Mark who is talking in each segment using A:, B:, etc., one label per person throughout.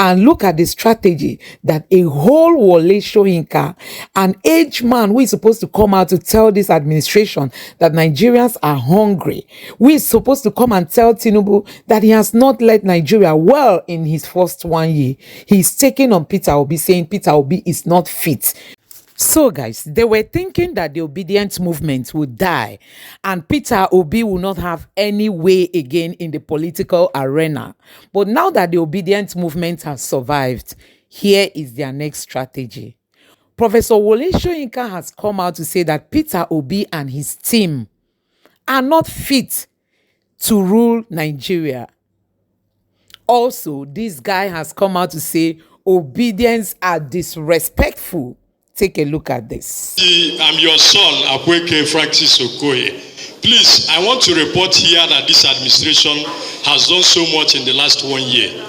A: And look at the strategy that a whole Wole Soyinka, an aged man who is supposed to come out to tell this administration that Nigerians are hungry, who is supposed to come and tell Tinubu that he has not led Nigeria well in his first 1 year. He's taking on Peter Obi, saying Peter Obi is not fit. So guys, they were thinking that the Obidients movement would die and Peter Obi will not have any way again in the political arena. But now that the Obidients movement has survived, here is their next strategy. Professor Wole Soyinka has come out to say that Peter Obi and his team are not fit to rule Nigeria. Also, this guy has come out to say Obidients are disrespectful. Take a look at this.
B: I'm your son, Akweke Francis Okoye. Please, I want to report here that this administration has done so much in the last 1 year.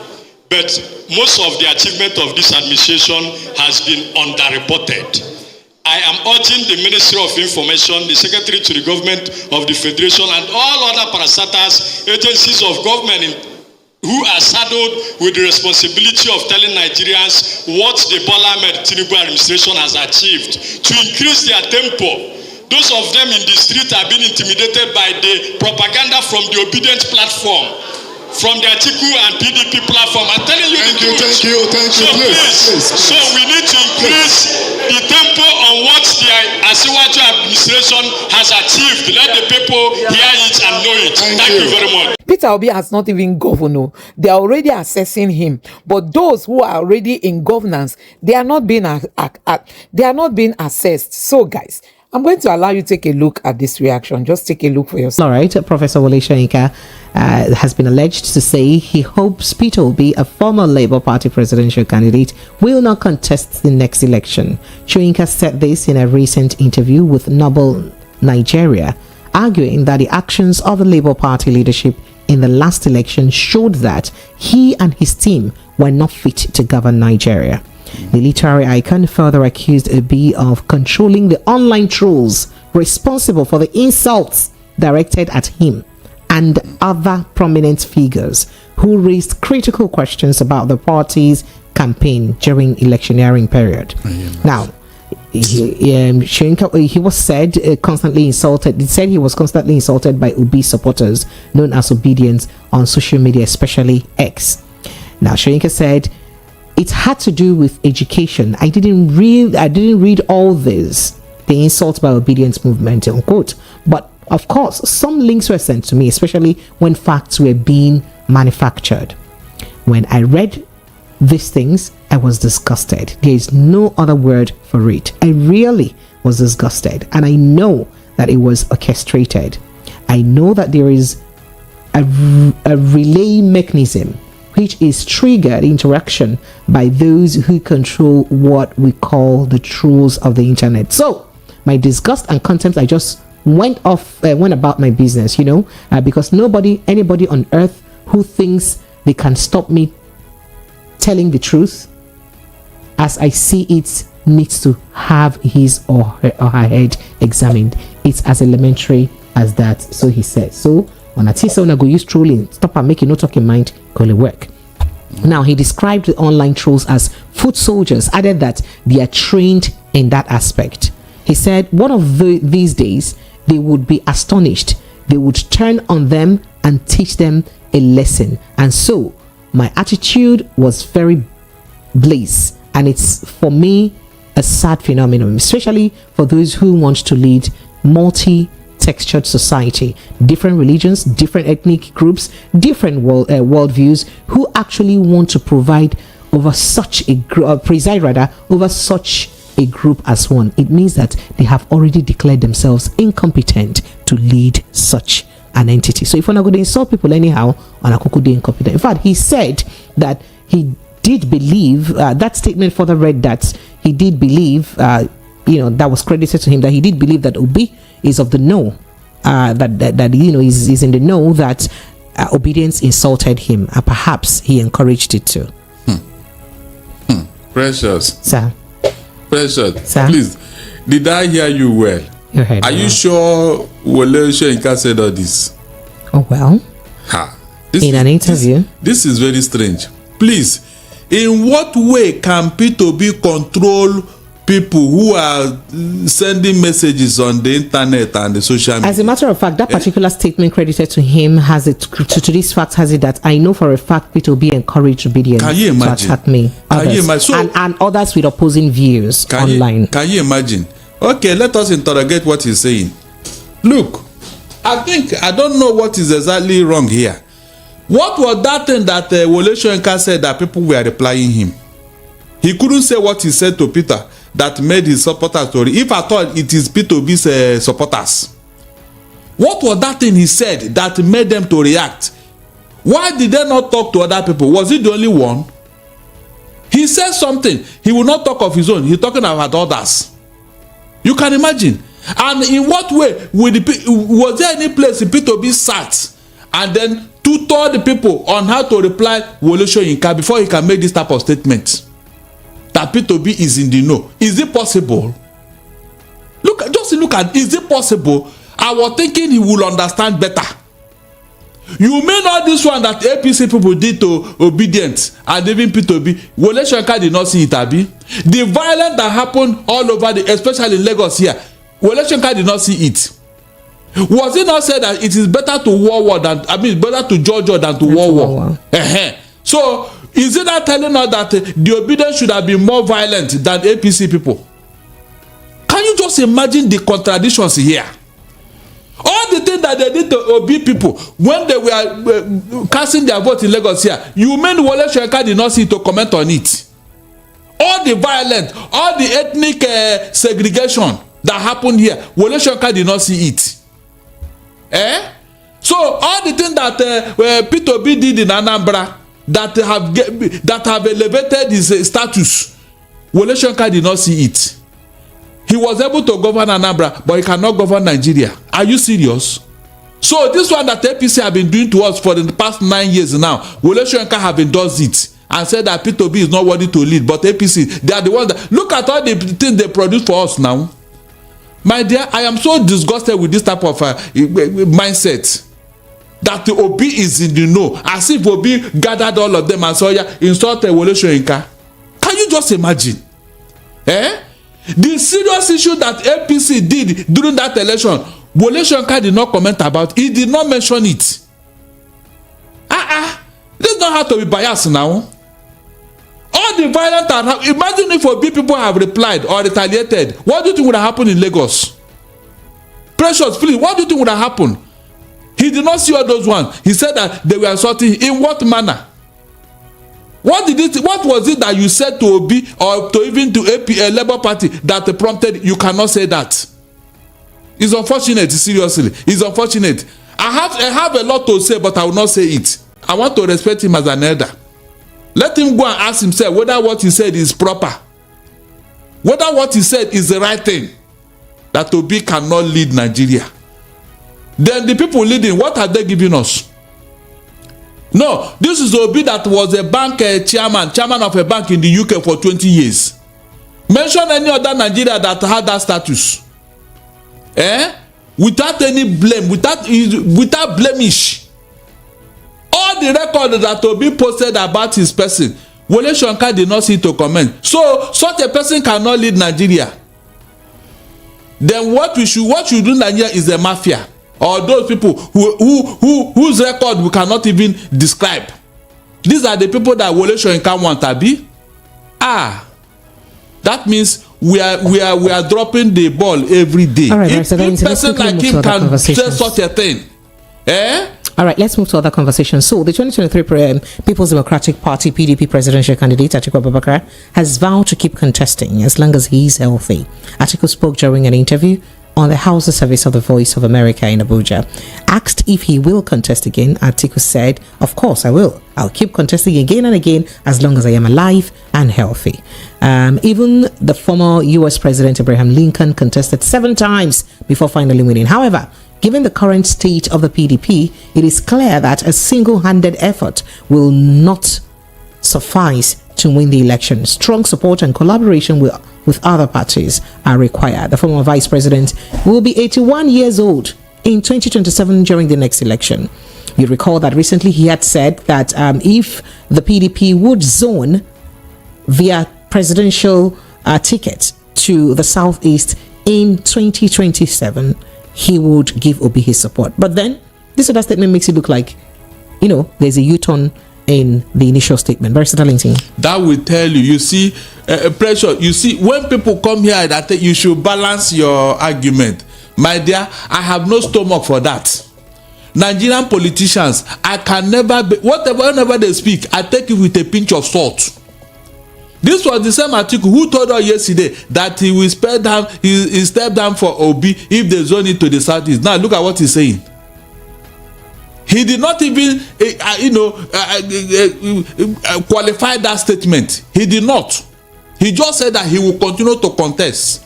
B: But most of the achievement of this administration has been underreported. I am urging the Ministry of Information, the Secretary to the Government of the Federation, and all other parastatals, agencies of government who are saddled with the responsibility of telling Nigerians what the Bola Ahmed Tinubu administration has achieved to increase their tempo. Those of them in the street are being intimidated by the propaganda from the Obidients platform, from the Atiku and PDP platform. I'm telling you the truth.
C: Thank you. Please.
B: So we need to increase the tempo on what the Asiwaju administration has achieved. Let the people hear it and know it. Thank you very much.
A: Peter Obi has not even governor. They are already assessing him. But those who are already in governance, they are not being assessed. So guys, I'm going to allow you to take a look at this reaction. Just take a look for yourself.
D: All right, Professor Wole Soyinka has been alleged to say he hopes Peter Obi, a former Labour Party presidential candidate, will not contest the next election. Soyinka said this in a recent interview with Noble Nigeria, arguing that the actions of the Labour Party leadership in the last election showed that he and his team were not fit to govern Nigeria. The literary icon further accused Obi of controlling the online trolls responsible for the insults directed at him and other prominent figures who raised critical questions about the party's campaign during electioneering period. Now, he was said constantly insulted. He said he was constantly insulted by Obi supporters known as Obidients on social media, especially X. Now, Soyinka said it had to do with education. I didn't read all this, the insult by Obidients movement, unquote. But of course, some links were sent to me, especially when facts were being manufactured. When I read these things, I was disgusted. There is no other word for it. I really was disgusted, and I know that it was orchestrated. I know that there is a relay mechanism which is triggered interaction by those who control what we call the trolls of the internet. So my disgust and contempt, I just went about my business, because anybody on earth who thinks they can stop me telling the truth as I see it needs to have his or her head examined. It's as elementary as that. So he said. So on a tisa una go use trolling, stop and make you no talking mind, call it work. Now he described the online trolls as foot soldiers, added that they are trained in that aspect. He said one of these days they would be astonished. They would turn on them and teach them a lesson. And so my attitude was very blaze, and it's for me a sad phenomenon, especially for those who want to lead multi-textured society, different religions, different ethnic groups, different worldviews, who actually want to preside over such a group as one. It means that they have already declared themselves incompetent to lead such an entity. So if we're not going to insult people anyhow, on a kukude incompetent. In fact, he said that he did believe, that statement further read that he did believe, that was credited to him, that he did believe that Obi is of the know, is in the know that Obidients insulted him, and perhaps he encouraged it too.
C: Precious.
D: Sir.
C: Precious.
D: Sir?
C: Please, did I hear you well?
D: You heard
C: Are
D: me
C: you
D: well.
C: sure Wole Soyinka said all this?
D: Oh, well.
C: An interview. This is very strange. Please, In what way can P2B control people who are sending messages on the internet and the social media?
D: As a matter of fact, that particular statement credited to him has it to this fact has it that I know for a fact P2B encouraged Obidients to attack me.
C: Can you imagine? So,
D: and others with opposing views online.
C: Can you imagine? Okay, let us interrogate what he's saying. Look, I don't know what is exactly wrong here. What was that thing that Wole Soyinka said that people were replying him? He couldn't say what he said to Peter that made his supporters to if at all it is P2B's supporters. What was that thing he said that made them to react? Why did they not talk to other people? Was he the only one? He said something. He will not talk of his own. He's talking about others. You can imagine. And in what way was there any place in P2B sat and then tutor the people on how to reply Wole Soyinka before he can make this type of statement? That P2B is in the know. Is it possible? Just look at, is it possible? I was thinking he will understand better. You mean all this one that APC people did to Obidients and even P2B, Wole Soyinka did not see it, abi? The violence that happened all over, especially in Lagos here, Wole Soyinka did not see it. Was it not said that it is better to war better to judge than to war? So, is it not telling us that the Obidients should have been more violent than APC people? Can you just imagine the contradictions here? All the things that they did to Obi people when they were casting their vote in Lagos here, you mean Wole Soyinka did not see to comment on it? All the violence, all the ethnic segregation that happened here, Wole Soyinka did not see it. So all the things that P2B did in Anambra that have elevated his status, Wole Soyinka did not see it. He was able to govern Anambra, but he cannot govern Nigeria. Are you serious? So this one that APC have been doing to us for the past 9 years now, Wole Soyinka have endorsed it and said that P2B is not worthy to lead, but APC, they are the ones that look at all the things they produce for us now. My dear, I am so disgusted with this type of mindset that the Obi is in the know, as if Obi gathered all of them and saw insulted Wole Soyinka. Can you just imagine? The serious issue that APC did during that election, Wole Soyinka did not comment about. He did not mention it. This don't have to be biased now. All the violent that imagine if Obi people have replied or retaliated, what do you think would have happened in Lagos? Precious, please, what do you think would have happened? He did not see all those ones. He said that they were insulting. In what manner? What was it that you said to Obi or to even to Labour Party that prompted you cannot say that? It's unfortunate, seriously. It's unfortunate. I have a lot to say, but I will not say it. I want to respect him as an elder. Let him go and ask himself whether what he said is proper. Whether what he said is the right thing. That Obi cannot lead Nigeria. Then the people leading, what are they giving us? No, this is Obi that was a bank chairman of a bank in the UK for 20 years. Mention any other Nigeria that had that status. Without any blame, without blemish. All the records that Obi posted about his person, Wole Soyinka did not see to comment. So such a person cannot lead Nigeria. Then what should do Nigeria is the mafia. Or those people whose record we cannot even describe. These are the people that Wole Soyinka want, abi? That means we are dropping the ball every day.
D: All right,
C: if a person like him can say such a thing,
D: All right, let's move to other conversations. So, the 2023 People's Democratic Party (PDP) presidential candidate Atiku Abubakar has vowed to keep contesting as long as he is healthy. Atiku spoke during an interview on the House service of the Voice of America in Abuja. Asked if he will contest again, Atiku said, "Of course I will. I'll keep contesting again and again as long as I am alive and healthy." Even the former U.S. President Abraham Lincoln contested 7 times before finally winning. However, given the current state of the PDP, it is clear that a single-handed effort will not suffice to win the election. Strong support and collaboration with other parties are required. The former vice president will be 81 years old in 2027 during the next election. You recall that recently he had said that if the PDP would zone via presidential ticket to the Southeast in 2027, he would give Obi his support. But then this other statement makes it look like, there's a U-turn in the initial statement. Very Darlington.
C: That will tell you. You see, pressure. You see, when people come here, that you should balance your argument. My dear, I have no stomach for that. Nigerian politicians, I can never be, whenever they speak, I take it with a pinch of salt. This was the same Atiku who told us yesterday that he will step down for Obi if they zone it to the Southeast. Now look at what he's saying. He did not even qualify that statement. He did not. He just said that he will continue to contest.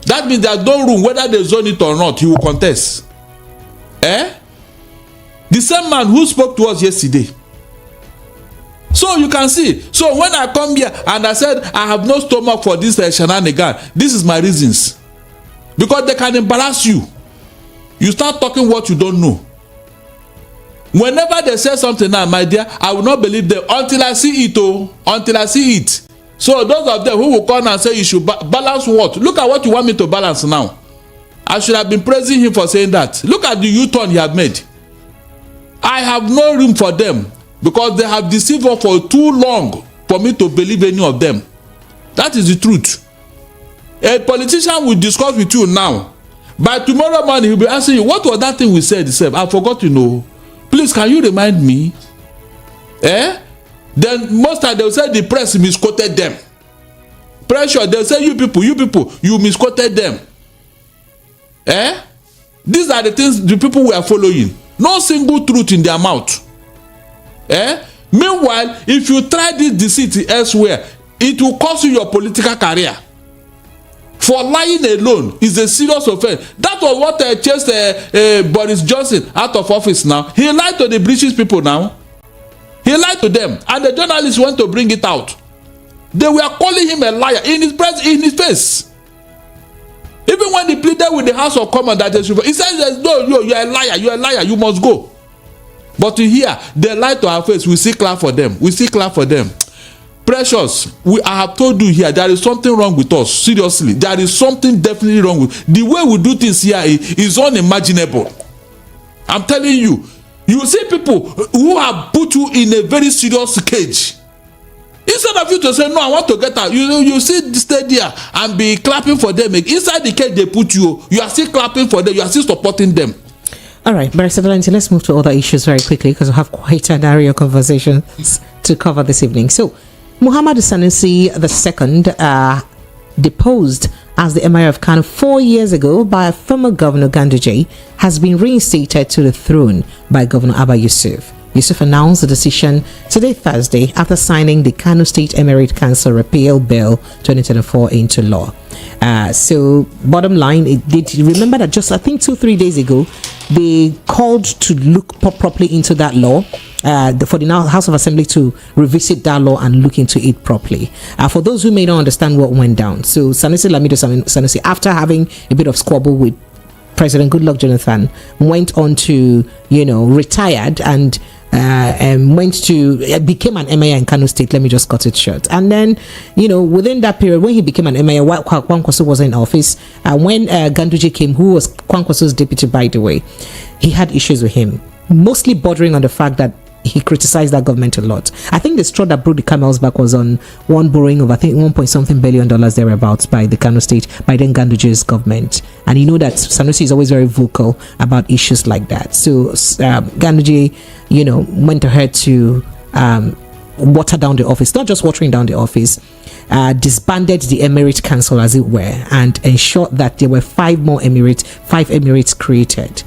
C: That means there's no room whether they zone it or not. He will contest. The same man who spoke to us yesterday. So you can see. So when I come here and I said I have no stomach for this shenanigan, this is my reasons. Because they can embarrass you. You start talking what you don't know. Whenever they say something now, my dear, I will not believe them until I see it. Until I see it. So those of them who will come and say you should balance what? Look at what you want me to balance now. I should have been praising him for saying that. Look at the U-turn he had made. I have no room for them because they have deceived us for too long for me to believe any of them. That is the truth. A politician will discuss with you now. By tomorrow morning, he'll be asking you, what was that thing we said? I forgot to know. Please, can you remind me? Then most time they'll say the press misquoted them. Pressure, they'll say you people, you misquoted them. These are the things the people were following. No single truth in their mouth. Meanwhile, if you try this deceit elsewhere, it will cost you your political career. For lying alone is a serious offense. That was what chased Boris Johnson out of office now. He lied to the British people now. He lied to them. And the journalists went to bring it out. They were calling him a liar in his face. Even when he pleaded with the House of Commons that he said, no, you're a liar, you must go. But here, they lied to our face. We see clap for them. Precious, I have told you here, there is something wrong with us. Seriously, there is something definitely wrong with the way we do things here is unimaginable. I'm telling you. You see people who have put you in a very serious cage. Instead of you to say, no, I want to get out, you stay there and be clapping for them. Inside the cage they put you, you are still clapping for them, you are still supporting them. All right,
D: Barrister Valenti, let's move to other issues very quickly because we have quite an area of conversations to cover this evening. So, Muhammad Sanusi II, deposed as the Emir of Kano 4 years ago by former Governor Ganduje, has been reinstated to the throne by Governor Abba Yusuf. Yusuf announced the decision today, Thursday, after signing the Kano State Emirate Council Repeal Bill 2024 into law. So, bottom line, remember that just, I think, 2-3 days ago, they called to look properly into that law. For the House of Assembly to revisit that law and look into it properly. For those who may not understand what went down, so Sanusi Lamido Sanusi, after having a bit of squabble with President Goodluck Jonathan, went on to, retired and became an emir in Kano State. Let me just cut it short. And then, within that period, when he became an emir, while Kwankwaso was in office, when Ganduje came, who was Kwankwaso's deputy, by the way, he had issues with him, mostly bordering on the fact that he criticized that government a lot. I think the straw that broke the camel's back was on one borrowing of, I think, $1 billion thereabouts by the Kano State, by then Ganduje's government. And you know that Sanusi is always very vocal about issues like that. So Ganduje, went ahead to water down the office, not just watering down the office, disbanded the Emirate Council, as it were, and ensured that there were 5 emirates created,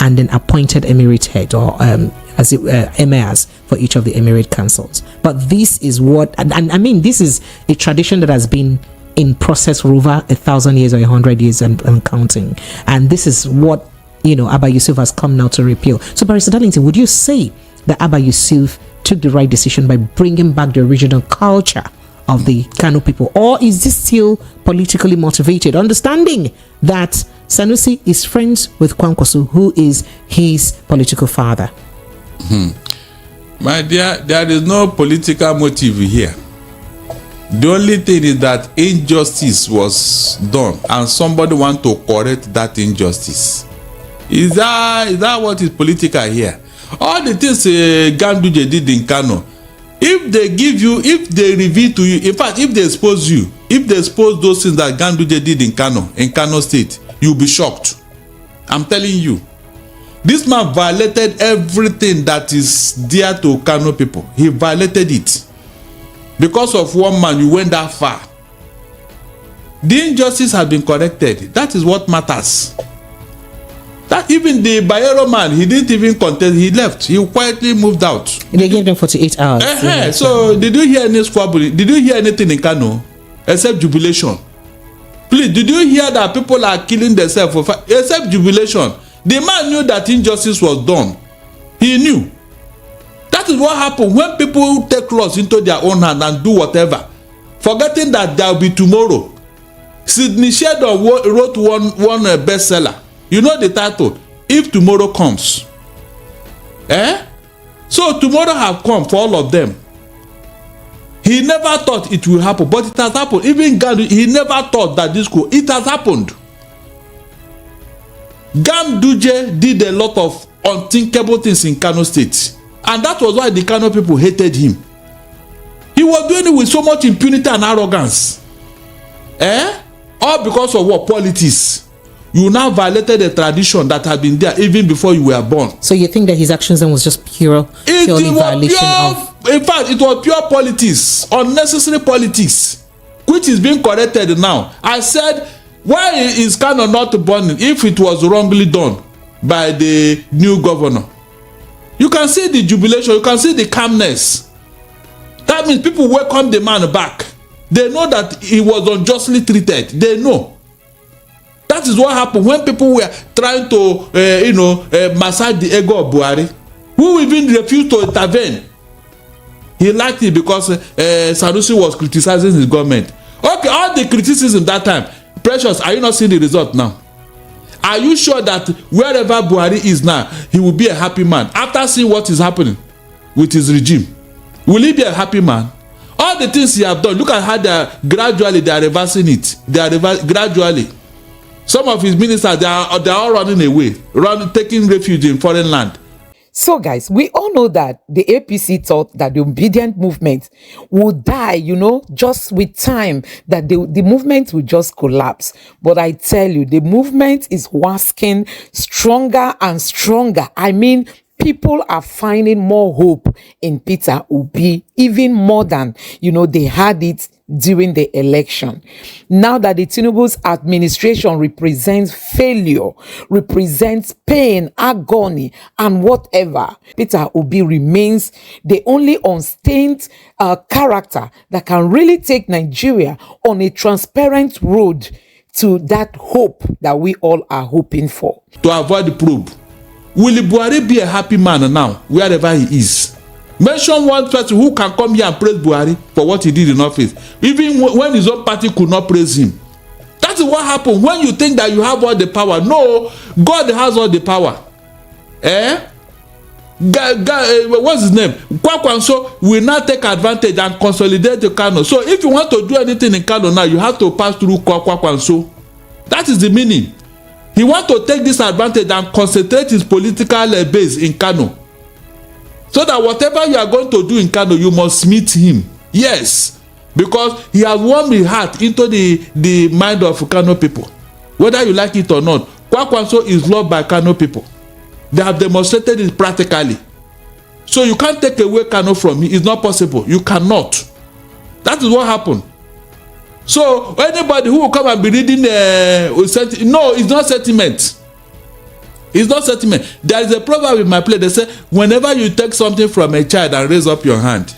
D: and then appointed emirate head or emirs for each of the emirate councils. But this is what, and I mean, this is a tradition that has been in process for over 1,000 years or 100 years and counting. And this is what, Abba Yusuf has come now to repeal. So, Barrister Darlington, would you say that Abba Yusuf took the right decision by bringing back the original culture of the Kano people? Or is this still politically motivated, understanding that Sanusi is friends with Kwankwaso, who is his political father?
C: My dear, there is no political motive here. The only thing is that injustice was done and somebody want to correct that injustice. Is that what is political here? All the things Ganduje did in Kano, if they give you, if they reveal to you, in fact, if they expose you, if they expose those things that Ganduje did in Kano State, you'll be shocked. I'm telling you. This man violated everything that is dear to Kano people. He violated it. Because of one man, you went that far. The injustice has been corrected. That is what matters. That even the Bayero man, he didn't even contest. He left. He quietly moved out.
D: They gave them 48 hours.
C: So did you hear any squabbling? Did you hear anything in Kano except jubilation? Please, did you hear that people are killing themselves for except jubilation? The man knew that injustice was done. He knew. That is what happened when people take laws into their own hand and do whatever, forgetting that there will be tomorrow. Sidney Sheldon wrote one bestseller. You know the title, If Tomorrow Comes. So tomorrow have come for all of them. He never thought it will happen, but it has happened. Even Gandhi, he never thought that this could. It has happened. Ganduje did a lot of unthinkable things in Kano State, and that was why the Kano people hated him. He was doing it with so much impunity and arrogance. All because of what? Politics. You now violated a tradition that had been there even before you were born.
D: So you think that his actions then was just purely violation of...
C: In fact, it was pure politics, unnecessary politics, which is being corrected now. I said, why is Kano not burning if it was wrongly done by the new governor? You can see the jubilation, you can see the calmness. That means people welcome the man back. They know that he was unjustly treated. They know. That is what happened when people were trying to, massage the ego of Buhari, who even refused to intervene. He liked it because Sanusi was criticizing his government. Okay, all the criticism that time, Precious, are you not seeing the result now? Are you sure that wherever Buhari is now, he will be a happy man after seeing what is happening with his regime? Will he be a happy man? All the things he have done, look at how they are reversing it. They are gradually. Some of his ministers, they are all running away, taking refuge in foreign land.
A: So guys, we all know that the APC thought that the Obidient movement would die, just with time, that the movement will just collapse. But I tell you, the movement is waxing stronger and stronger. I mean, people are finding more hope in Peter Obi, even more than, they had it during the election. Now that the Tinubu's administration represents failure, represents pain, agony, and whatever, Peter Obi remains the only unstained character that can really take Nigeria on a transparent road to that hope that we all are hoping for.
C: To avoid the probe, will Buhari be a happy man now, wherever he is? Mention one person who can come here and praise Buhari for what he did in office, even when his own party could not praise him. That is what happened when you think that you have all the power. No, God has all the power. What's his name? Kwakwanso will now take advantage and consolidate the Kano. So if you want to do anything in Kano now, you have to pass through Kwakwanso. That is the meaning. He wants to take this advantage and concentrate his political base in Kano. So that whatever you are going to do in Kano, you must meet him. Yes. Because he has warmed his heart into the mind of Kano people. Whether you like it or not, Kwakwanso is loved by Kano people. They have demonstrated it practically. So you can't take away Kano from him. It's not possible. You cannot. That is what happened. So anybody who will come and be reading no, it's not sentiment. It's not sentiment. There is a proverb in my place. They say, whenever you take something from a child and raise up your hand,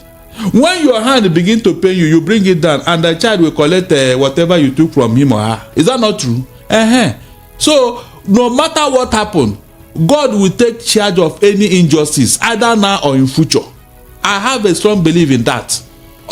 C: when your hand begin to pain you, you bring it down and the child will collect whatever you took from him or her. Is that not true? So no matter what happened, God will take charge of any injustice, either now or in future. I have a strong belief in that.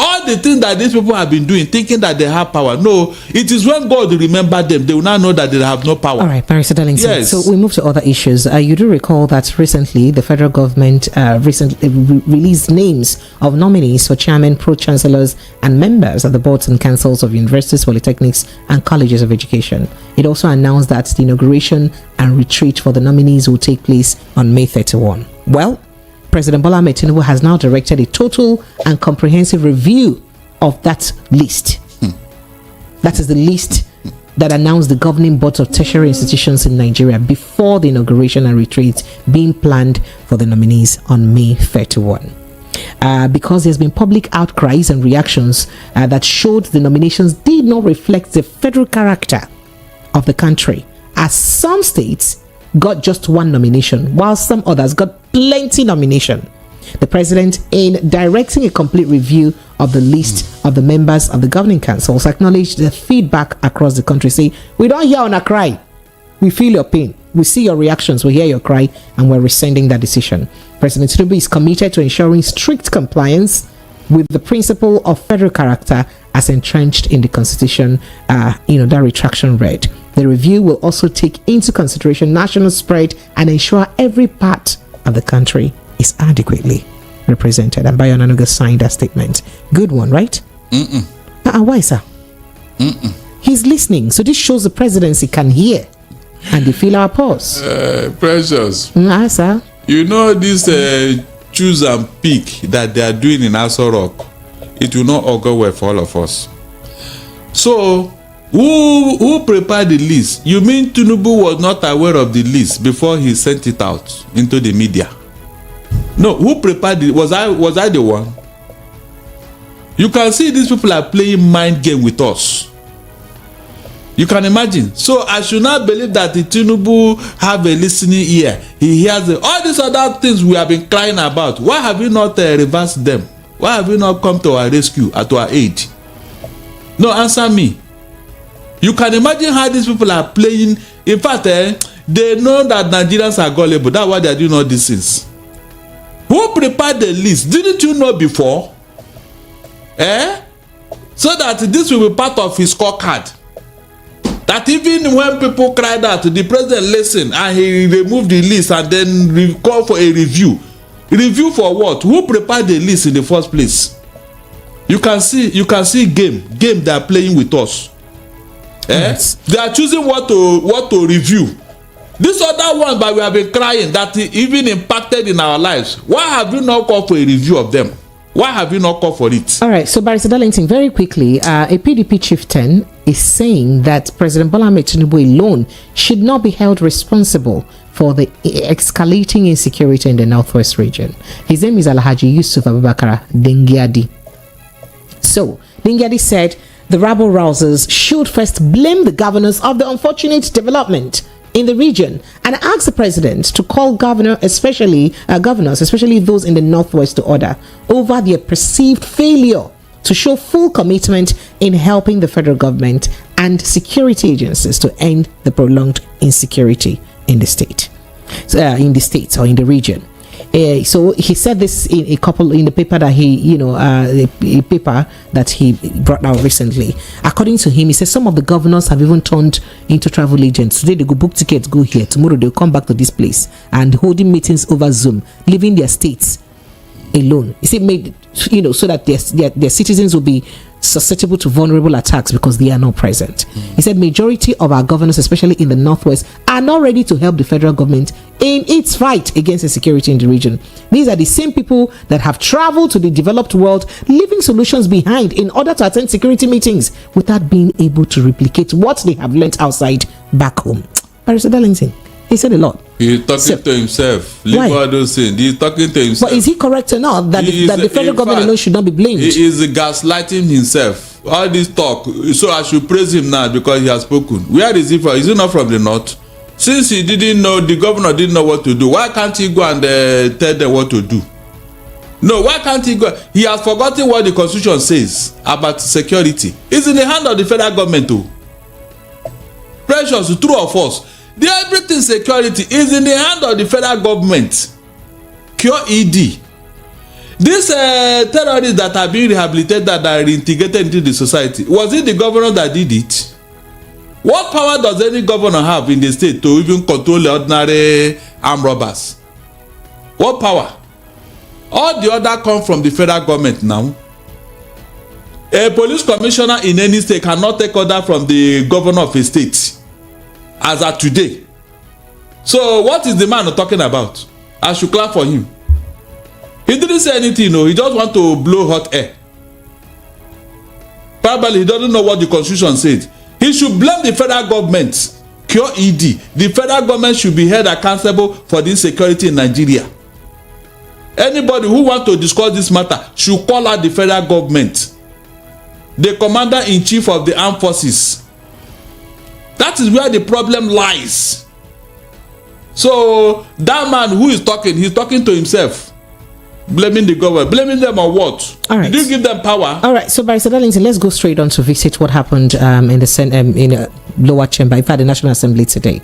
C: All the things that these people have been doing, thinking that they have power. No, it is when God remember them, they will now know that they have no power.
D: All right, Barrister Darlington.
C: Yes.
D: So we move to other issues. You do recall that recently the federal government recently released names of nominees for chairman, pro-chancellors, and members of the boards and councils of universities, polytechnics, and colleges of education. It also announced that the inauguration and retreat for the nominees will take place on May 31. Well, President Bola Ahmed Tinubu has now directed a total and comprehensive review of that list. That is the list that announced the governing boards of tertiary institutions in Nigeria before the inauguration and retreat being planned for the nominees on May 31. Because there's been public outcries and reactions that showed the nominations did not reflect the federal character of the country, as some states got just one nomination while some others got plenty nomination. The president, in directing a complete review of the list of the members of the governing councils, acknowledged the feedback across the country, saying, "We don't hear on a cry, we feel your pain, we see your reactions, we hear your cry, and we're rescinding that decision." President Tinubu is committed to ensuring strict compliance with the principle of federal character as entrenched in the constitution. That retraction read. The review will also take into consideration national spread and ensure every part of the country is adequately represented. And Bayo Onanuga signed that statement. Good one, right? Why, sir? He's listening. So this shows the presidency can hear and they feel our pulse.
C: Precious.
D: Sir.
C: You know this choose and pick that they are doing in Aso Rock, it will not augur well for all of us. So who prepared the list? You mean Tinubu was not aware of the list before he sent it out into the media? No, who prepared it? Was I the one? You can see these people are playing mind game with us. You can imagine. So I should not believe that the Tinubu have a listening ear. He hears all these other things we have been crying about. Why have you not reversed them? Why have you not come to our rescue, to our aid? No, answer me. You can imagine how these people are playing. In fact, they know that Nigerians are gullible. That's why they are doing all these things. Who prepared the list? Didn't you know before? So that this will be part of his scorecard. That even when people cried out, the president listened and he removed the list and then called for a review. Review for what? Who prepared the list in the first place? You can see game they are playing with us. Yes. They are choosing what to review. This other one, but we have been crying that even impacted in our lives. Why have you not called for a review of them? Why have you not called for it? All
D: right, so Barrister Darlington, very quickly, a PDP chieftain is saying that President Bola Ahmed Tinubu alone should not be held responsible for the escalating insecurity in the Northwest region. His name is Alhaji Yusuf Abubakar Dingyadi. So, Dingyadi said the rabble-rousers should first blame the governors of the unfortunate development in the region and ask the president to call governors, especially those in the Northwest, to order over their perceived failure to show full commitment in helping the federal government and security agencies to end the prolonged insecurity in the state, in the states or in the region. So he said this in the paper that a paper that he brought out recently. According to him, he says some of the governors have even turned into travel agents. Today they go book tickets, go here. Tomorrow they'll come back to this place and holding meetings over Zoom, leaving their states alone. Is it made so that their citizens will be susceptible to vulnerable attacks because they are not present? He said majority of our governors, especially in the Northwest, are not ready to help the federal government in its fight against insecurity in the region. These are the same people that have traveled to the developed world, leaving solutions behind in order to attend security meetings without being able to replicate what they have learnt outside back home. Barrister Darlington, he said a lot.
C: He's talking to himself. Leave all those things. He's talking to himself.
D: But is he correct or not that the federal government alone should not be blamed?
C: He is gaslighting himself. All this talk. So I should praise him now because he has spoken. Where is he from? Is he not from the north? Since he didn't know, the governor didn't know what to do, why can't he go and tell them what to do? No, why can't he go? He has forgotten what the constitution says about security. It's in the hand of the federal government too. Precious, true or false? The everything security is in the hand of the federal government. Cure ED. These terrorists that are being rehabilitated, that are reintegrated into the society, was it the governor that did it? What power does any governor have in the state to even control the ordinary armed robbers? What power? All the other come from the federal government now. A police commissioner in any state cannot take order from the governor of a state as at today. So what is the man talking about? I should clap for him. He didn't say anything, no. He just want to blow hot air. Probably he doesn't know what the constitution says. He should blame the federal government. Cure ED. The federal government should be held accountable for the insecurity in Nigeria. Anybody who want to discuss this matter should call out the federal government, the commander-in-chief of the armed forces. That is where the problem lies. So that man who is talking, he's talking to himself, blaming the government. Blaming them on what?
D: All right.
C: Did you give them power?
D: All right. So, Barrister Darlington, let's go straight on to visit what happened in the in a lower chamber, in fact, the National Assembly today.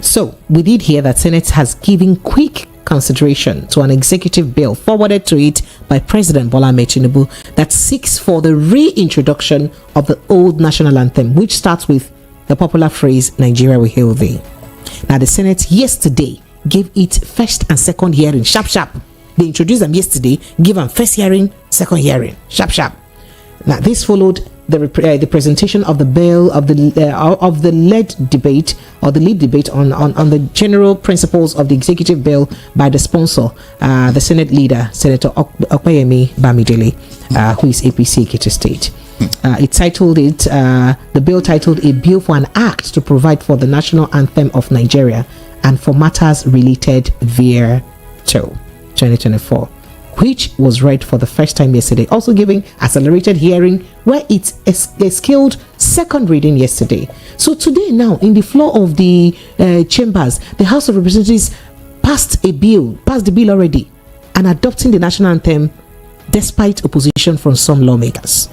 D: So we did hear that Senate has given quick consideration to an executive bill forwarded to it by President Bola Ahmed Tinubu that seeks for the reintroduction of the old national anthem, which starts with the popular phrase, Nigeria will hail thee. Now, the Senate yesterday gave it first and second hearing, sharp. They introduced them yesterday, give them first hearing, second hearing, sharp. Now, this followed the presentation of the bill of the lead debate on the general principles of the executive bill by the sponsor, the Senate leader, Senator Okpeyemi Bamidele, who is APC Ekiti State. The bill titled "A Bill for an Act to Provide for the National Anthem of Nigeria and for Matters Related thereto 2024." which was read for the first time yesterday, also giving accelerated hearing where it scaled second reading yesterday. So today now, in the floor of the chambers, the House of Representatives passed the bill already, and adopting the national anthem despite opposition from some lawmakers.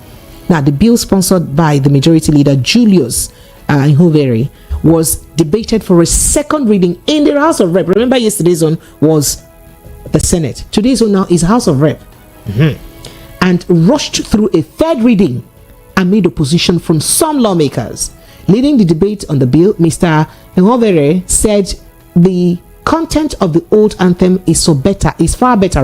D: Now, the bill sponsored by the majority leader Julius Nhuvere was debated for a second reading in the House of Rep. Remember, yesterday's one was the Senate. Today's one now is House of Rep. And rushed through a third reading amid opposition from some lawmakers. Leading the debate on the bill, Mr. Nhuvere said the content of the old anthem is far better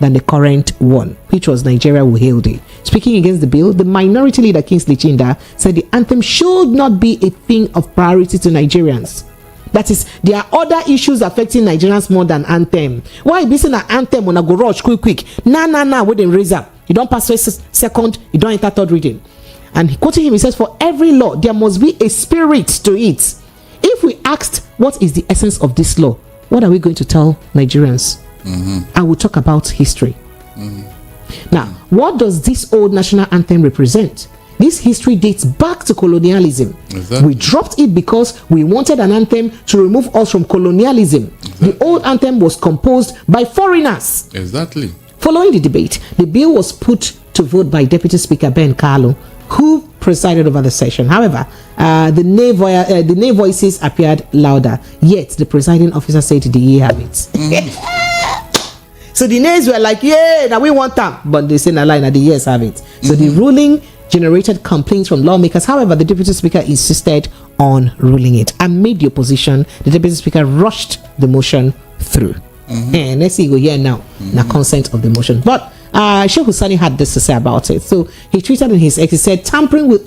D: than the current one, which was Nigeria will hail thee. Speaking against the bill, the minority leader Kingsley Chinda said the anthem should not be a thing of priority to Nigerians. That is, there are other issues affecting Nigerians more than anthem. Why be saying an anthem when I go rush quick? Nah, we didn't raise up. You don't pass first, second, you don't enter third reading. And quoting him, he says, for every law, there must be a spirit to it. If we asked what is the essence of this law, what are we going to tell Nigerians? I will talk about history. Now, what does this old national anthem represent? This history dates back to colonialism. Exactly. We dropped it because we wanted an anthem to remove us from colonialism. Exactly. The old anthem was composed by foreigners.
C: Exactly.
D: Following the debate, the bill was put to vote by Deputy Speaker Ben Carlo, who presided over the session. However, the nay voices appeared louder, yet the presiding officer said the ye have it. So the nays were like, yeah, now we want them, but they say na lie, now the years have it. So the ruling generated complaints from lawmakers. However, the deputy speaker insisted on ruling it. Amid the opposition, the deputy speaker rushed the motion through. And let's see, go here now, the consent of the motion. But Sheikh Husani had this to say about it. So he tweeted in his X, he said, tampering or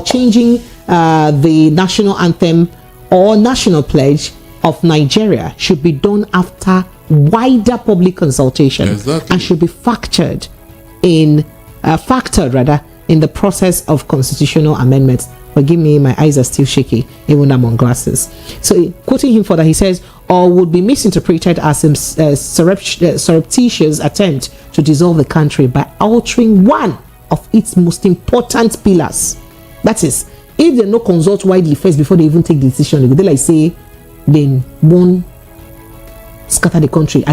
D: changing the national anthem or national pledge of Nigeria should be done after wider public consultation. Exactly. And should be factored in the process of constitutional amendments. Forgive me, my eyes are still shaky even I'm on glasses. So quoting him further, he says, or would be misinterpreted as a surreptitious attempt to dissolve the country by altering one of its most important pillars. That is, if they no consult widely first before they even take the decision, they like say then one scatter the country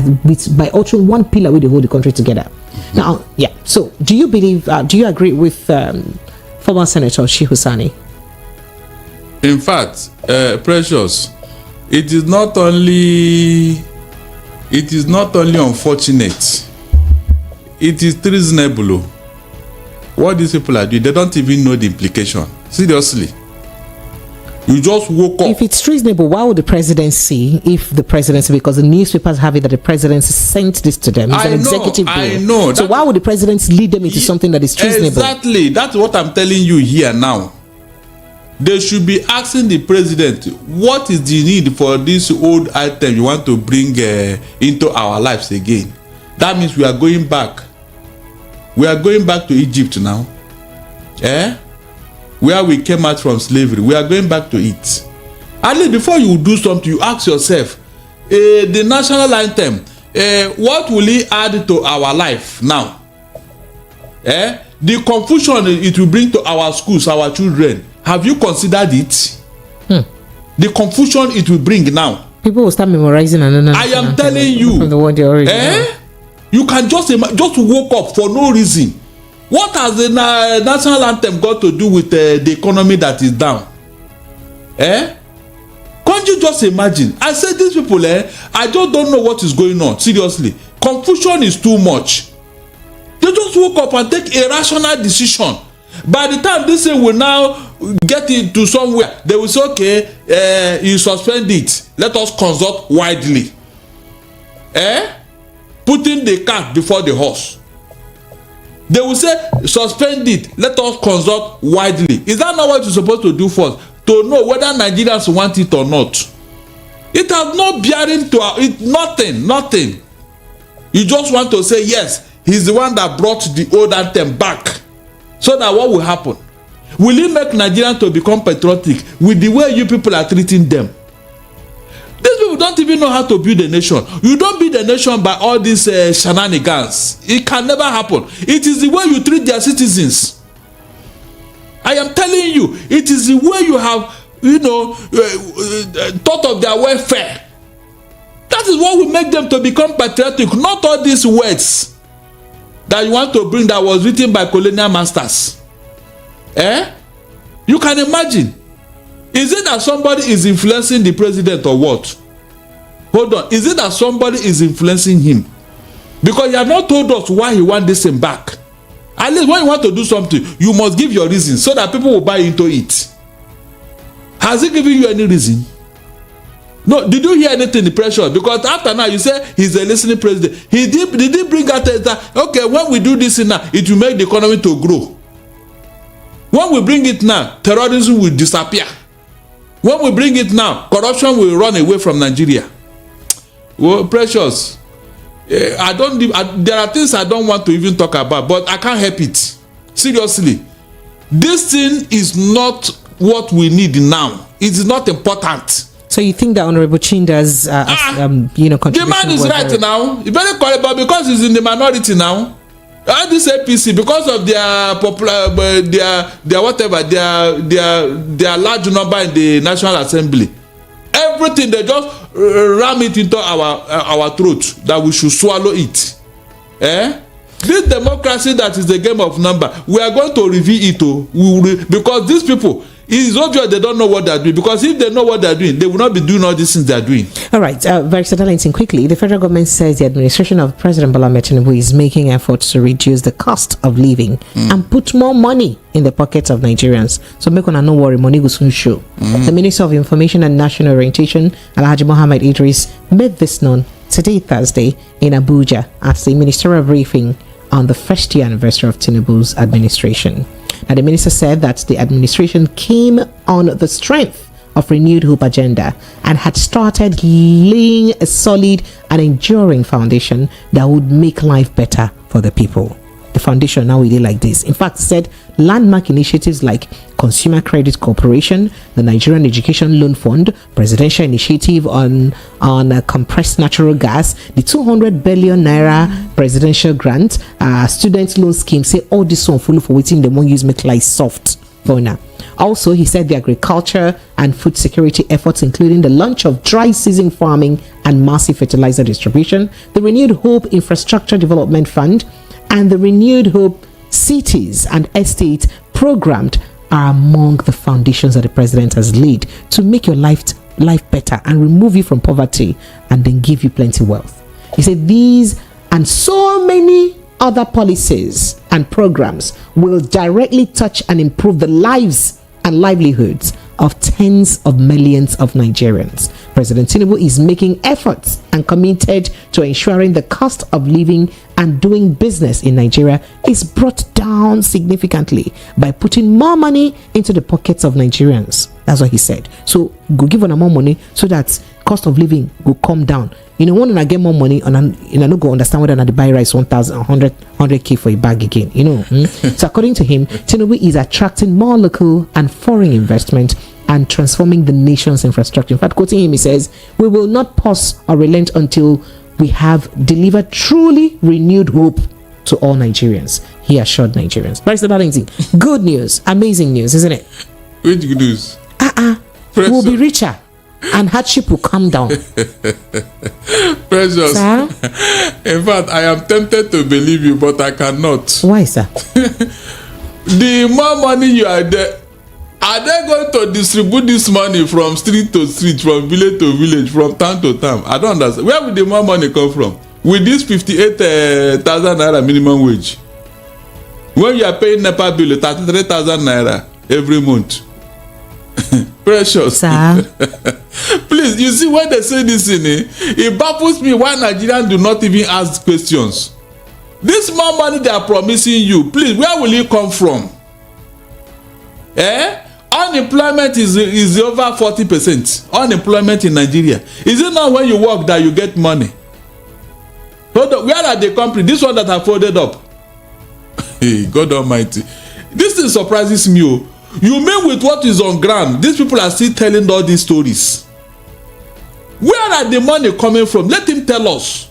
D: by altering one pillar where they hold the country together. Now, yeah. So, do you agree with former Senator Sheikh Husani?
C: In fact, Precious, it is not only it is not only unfortunate, it is treasonable. What these people are doing, they don't even know the implication. Seriously. You just woke up.
D: If it's treasonable, why would the presidency, if the presidency, because the newspapers have it that the presidency sent this to them, it's an executive bill.
C: I know.
D: So why would the presidency lead them into something that is treasonable?
C: Exactly. That's what I'm telling you here now. They should be asking the president, what is the need for this old item you want to bring into our lives again? That means we are going back. We are going back to Egypt now. Where we came out from slavery. We are going back to it. At least before you do something, you ask yourself, the national anthem, what will it add to our life now? The confusion it will bring to our schools, our children. Have you considered it? The confusion it will bring now.
D: People will start memorizing another.
C: I am telling you.
D: From the one they already know.
C: You can just woke up for no reason. What has the national anthem got to do with the economy that is down? Can't you just imagine? I said these people, I just don't know what is going on. Seriously, confusion is too much. They just woke up and take a rational decision. By the time this thing will now get into somewhere, they will say, okay, you suspend it. Let us consult widely. Putting the cart before the horse. They will say, suspend it. Let us consult widely. Is that not what you're supposed to do first? To know whether Nigerians want it or not. It has no bearing to it. Nothing. You just want to say, yes, he's the one that brought the old anthem back. So that what will happen? Will it make Nigerians to become patriotic with the way you people are treating them? These people don't even know how to build a nation. You don't build a nation by all these shenanigans. It can never happen. It is the way you treat their citizens. I am telling you, it is the way you have, thought of their welfare. That is what will make them to become patriotic, not all these words that you want to bring that was written by colonial masters. You can imagine. Is it that somebody is influencing the president or what? Hold on. Is it that somebody is influencing him? Because he has not told us why he wants this thing back. At least when you want to do something, you must give your reason so that people will buy into it. Has he given you any reason? No. Did you hear anything in the pressure? Because after now you say he's a listening president. Did he bring out that, okay, when we do this now, it will make the economy to grow. When we bring it now, terrorism will disappear. When we bring it now, corruption will run away from Nigeria. Well, Precious, there are things I don't want to even talk about, but I can't help it. Seriously, this thing is not what we need now. It is not important.
D: So you think that Honorable Chinda's, contribution?
C: The man is right now. He's very correct, but because he's in the minority now. This APC, because of their popular, their large number in the National Assembly, everything they just ram it into our throat that we should swallow it. This democracy that is the game of number, we are going to review it because these people, it is obvious they don't know what they are doing, because if they know what they are doing, they will not be doing all these things they are doing. All right,
D: Barrister Darlington, quickly, the federal government says the administration of President Bola Ahmed Tinubu is making efforts to reduce the cost of living and put more money in the pockets of Nigerians. So make on no worry, money will soon show. The Minister of Information and National Orientation, Alhaji Mohammed Idris, made this known today, Thursday, in Abuja as the ministerial briefing on the first year anniversary of Tinubu's administration. Now, the minister said that the administration came on the strength of renewed hope agenda and had started laying a solid and enduring foundation that would make life better for the people. The foundation now will be like this. In fact, said landmark initiatives like Consumer Credit Corporation, the Nigerian Education Loan Fund, presidential initiative on compressed natural gas, the 200 billion naira presidential grant, student loan scheme. Say all this one follow for waiting the one use make life soft for now. Also, he said the agriculture and food security efforts, including the launch of dry season farming and massive fertilizer distribution, the Renewed Hope Infrastructure Development Fund, and the Renewed Hope Cities and Estates programmed are among the foundations that the president has laid to make your life better and remove you from poverty and then give you plenty wealth. He said these and so many other policies and programs will directly touch and improve the lives and livelihoods of tens of millions of Nigerians. President Tinubu is making efforts and committed to ensuring the cost of living and doing business in Nigeria is brought down significantly by putting more money into the pockets of Nigerians. That's what he said. So go give them more money so that cost of living will come down. You know, when I get more money, and I don't go understand whether the buy rice 100K for a bag again. You know, so according to him, Tinubu is attracting more local and foreign investment and transforming the nation's infrastructure. In fact, quoting him, he says, "We will not pause or relent until we have delivered truly renewed hope to all Nigerians," he assured Nigerians. Barrister Darlington, good news, amazing news, isn't it?
C: Which good news?
D: We'll be richer and hardship will come down.
C: Precious.
D: Sir?
C: In fact, I am tempted to believe you, but I cannot.
D: Why, sir?
C: The more money you are there, are they going to distribute this money from street to street, from village to village, from town to town? I don't understand. Where will the more money come from? With this 58,000 naira minimum wage, when you are paying NEPA bill 33,000 naira every month. Precious.
D: Sir?
C: Please, you see when they say this thing, it baffles me why Nigerians do not even ask questions. This more money they are promising you, please, where will it come from? Unemployment is over 40%. Unemployment in Nigeria. Is it not when you work that you get money? So where are the companies? This one that are folded up. Hey, God Almighty. This thing surprises me. Oh. You mean with what is on ground, these people are still telling all these stories. Where are the money coming from? Let him tell us.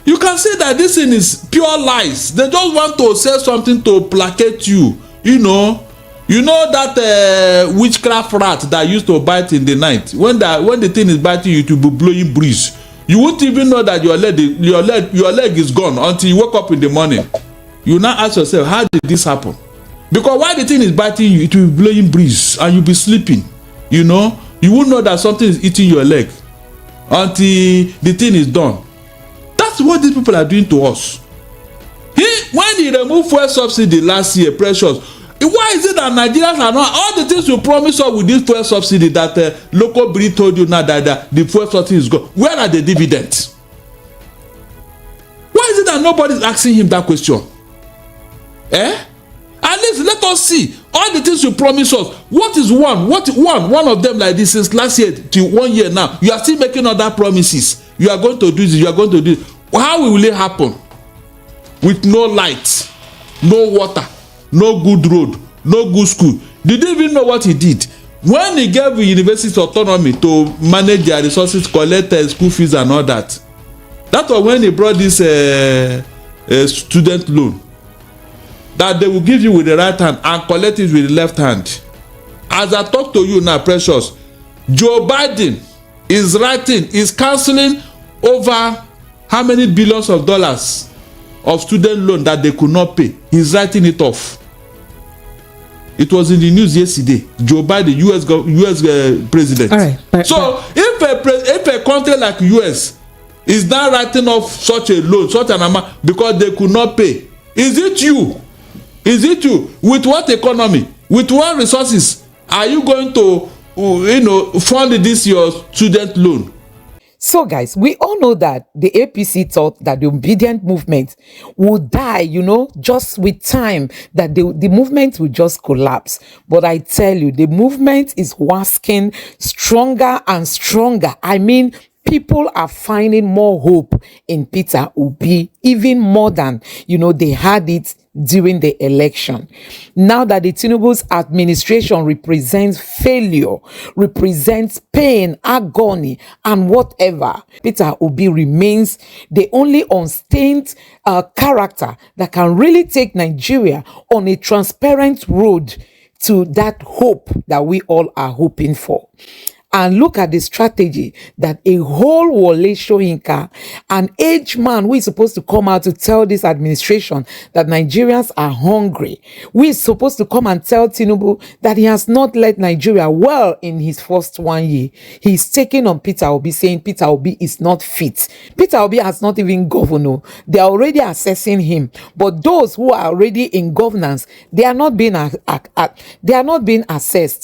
C: You can say that this thing is pure lies. They just want to say something to placate you. You know that witchcraft rat that used to bite in the night. When the thing is biting you, to be blowing breeze. You won't even know that your leg is gone until you wake up in the morning. You now ask yourself, how did this happen? Because while the thing is biting you, it will be blowing breeze and you'll be sleeping. You know, you won't know that something is eating your leg until the thing is done. That's what these people are doing to us. When he removed fuel subsidy last year, Precious, why is it that Nigerians are not all the things you promise us with this fuel subsidy that local breed told you now that the fuel subsidy is gone? Where are the dividends? Why is it that nobody is asking him that question? At least let us see all the things you promise us. What is one of them like this since last year till 1 year now? You are still making other promises. You are going to do this. You are going to do this. How will it happen? With no light, no water, no good road, no good school. Did you even know what he did? When he gave the university autonomy to manage their resources, collect school fees and all that. That was when he brought this student loan. That they will give you with the right hand and collect it with the left hand. As I talk to you now, Precious, Joe Biden is cancelling over how many billions of dollars of student loan that they could not pay. He's writing it off. It was in the news yesterday. Joe Biden, US president. All right, so if a country like US is now writing off such a loan, such an amount because they could not pay, is it you? Is it you? With what economy? With what resources are you going to, fund this your student loan?
A: So guys, we all know that the APC thought that the Obidient movement would die, just with time, that the movement will just collapse. But I tell you, the movement is waxing stronger and stronger. I mean, people are finding more hope in Peter Obi, even more than, they had it during the election. Now that the Tinubu's administration represents failure, represents pain, agony, and whatever, Peter Obi remains the only unstained character that can really take Nigeria on a transparent road to that hope that we all are hoping for. and look at the strategy that a whole Wole Soyinka, an aged man who is supposed to come out to tell this administration that Nigerians are hungry, who is supposed to come and tell Tinubu that he has not led Nigeria well in his first 1 year. He's taking on Peter Obi, saying Peter Obi is not fit. Peter Obi has not even governor. They are already assessing him. But those who are already in governance, they are not being assessed.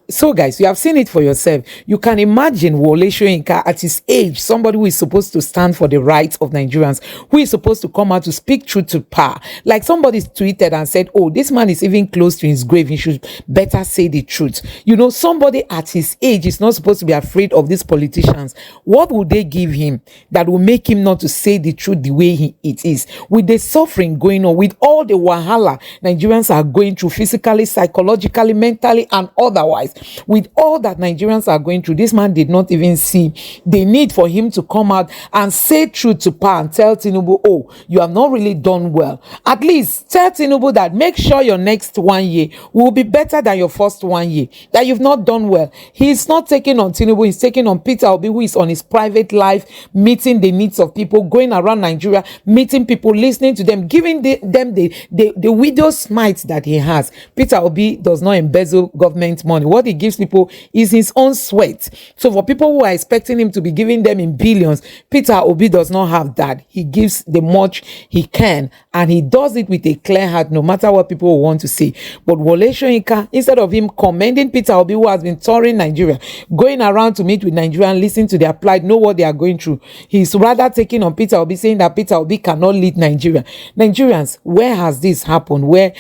A: So guys, you have seen it for yourself. You can imagine Wole Soyinka at his age, somebody who is supposed to stand for the rights of Nigerians, who is supposed to come out to speak truth to power. Like somebody tweeted and said, oh, this man is even close to his grave. He should better say the truth. You know, somebody at his age is not supposed to be afraid of these politicians. What would they give him that will make him not to say the truth the way it is? With the suffering going on, with all the wahala Nigerians are going through physically, psychologically, mentally, and otherwise, with all that Nigerians are going through, this man did not even see the need for him to come out and say truth to power and tell Tinubu, oh, you have not really done well. At least tell Tinubu that make sure your next 1 year will be better than your first 1 year, that you've not done well. He's not taking on Tinubu, he's taking on Peter Obi, who is on his private life, meeting the needs of people, going around Nigeria, meeting people, listening to them, giving them the widow smite that he has. Peter Obi does not embezzle government money. What he gives people is his own sweat. So for people who are expecting him to be giving them in billions, Peter Obi does not have that. He gives the much he can, and he does it with a clear heart, no matter what people want to say. But Wole Soyinka, instead of him commending Peter Obi, who has been touring Nigeria, going around to meet with Nigerians, listening to their plight, know what they are going through, he's rather taking on Peter Obi, saying that Peter Obi cannot lead Nigeria. Nigerians, where has this happened, where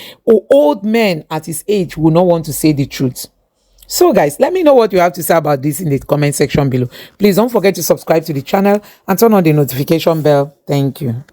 A: old men at his age will not want to say the truth? So guys, let me know what you have to say about this in the comment section below. Please don't forget to subscribe to the channel and turn on the notification bell. Thank you.